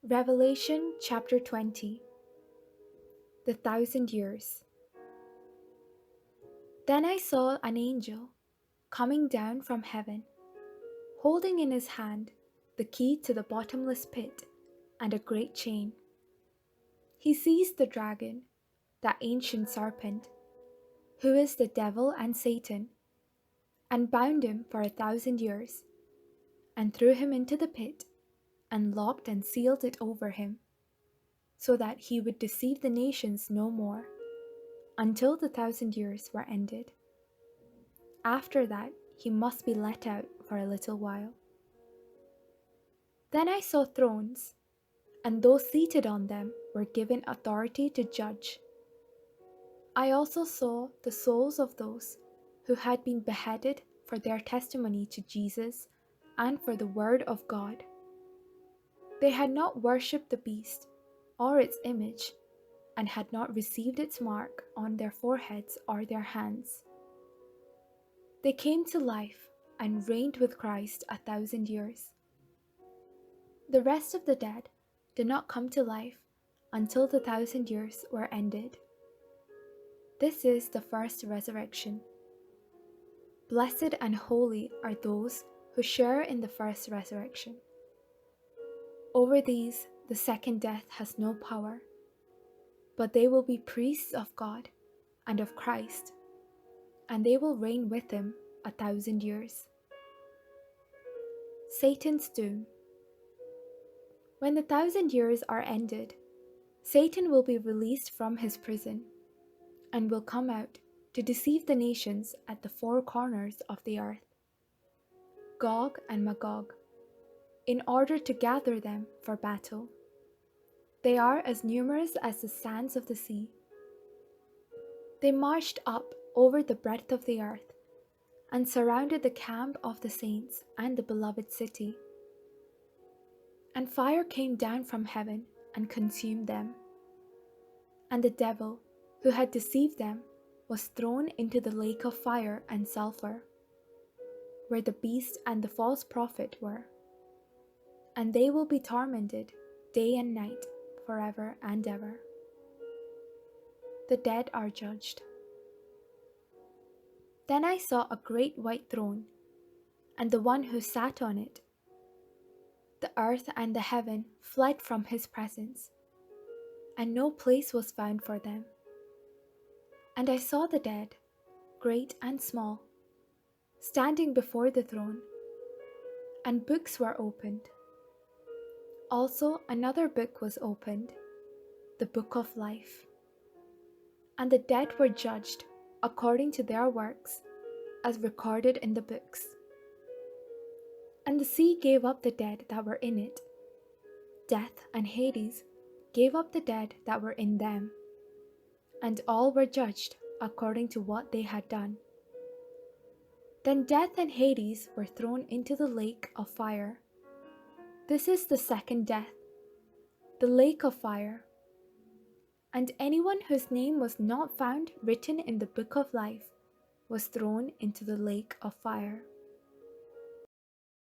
Revelation chapter 20. The 1,000 years. Then I saw an angel coming down from heaven, holding in his hand the key to the bottomless pit and a great chain. He seized the dragon, that ancient serpent, who is the devil and Satan, and bound him for 1,000 years, and threw him into the pit, and locked and sealed it over him, so that he would deceive the nations no more, until the 1,000 years were ended. After that, he must be let out for a little while. Then I saw thrones, and those seated on them were given authority to judge. I also saw the souls of those who had been beheaded for their testimony to Jesus and for the word of God. They had not worshipped the beast or its image, and had not received its mark on their foreheads or their hands. They came to life and reigned with Christ 1,000 years. The rest of the dead did not come to life until the 1,000 years were ended. This is the first resurrection. Blessed and holy are those who share in the first resurrection. Over these, the second death has no power, but they will be priests of God and of Christ, and they will reign with him 1,000 years. Satan's doom. When the 1,000 years are ended, Satan will be released from his prison and will come out to deceive the nations at the four corners of the earth, Gog and Magog, in order to gather them for battle. They are as numerous as the sands of the sea. They marched up over the breadth of the earth and surrounded the camp of the saints and the beloved city. And fire came down from heaven and consumed them. And the devil, who had deceived them, was thrown into the lake of fire and sulfur, where the beast and the false prophet were. And they will be tormented day and night forever and ever. The dead are judged. Then I saw a great white throne, and the one who sat on it. The earth and the heaven fled from his presence, and no place was found for them. And I saw the dead, great and small, standing before the throne, and books were opened. Also another book was opened, the book of life. And the dead were judged according to their works, as recorded in the books. And the sea gave up the dead that were in it. Death and Hades gave up the dead that were in them, and all were judged according to what they had done. Then death and Hades were thrown into the lake of fire. This is the second death, the lake of fire. And anyone whose name was not found written in the book of life was thrown into the lake of fire.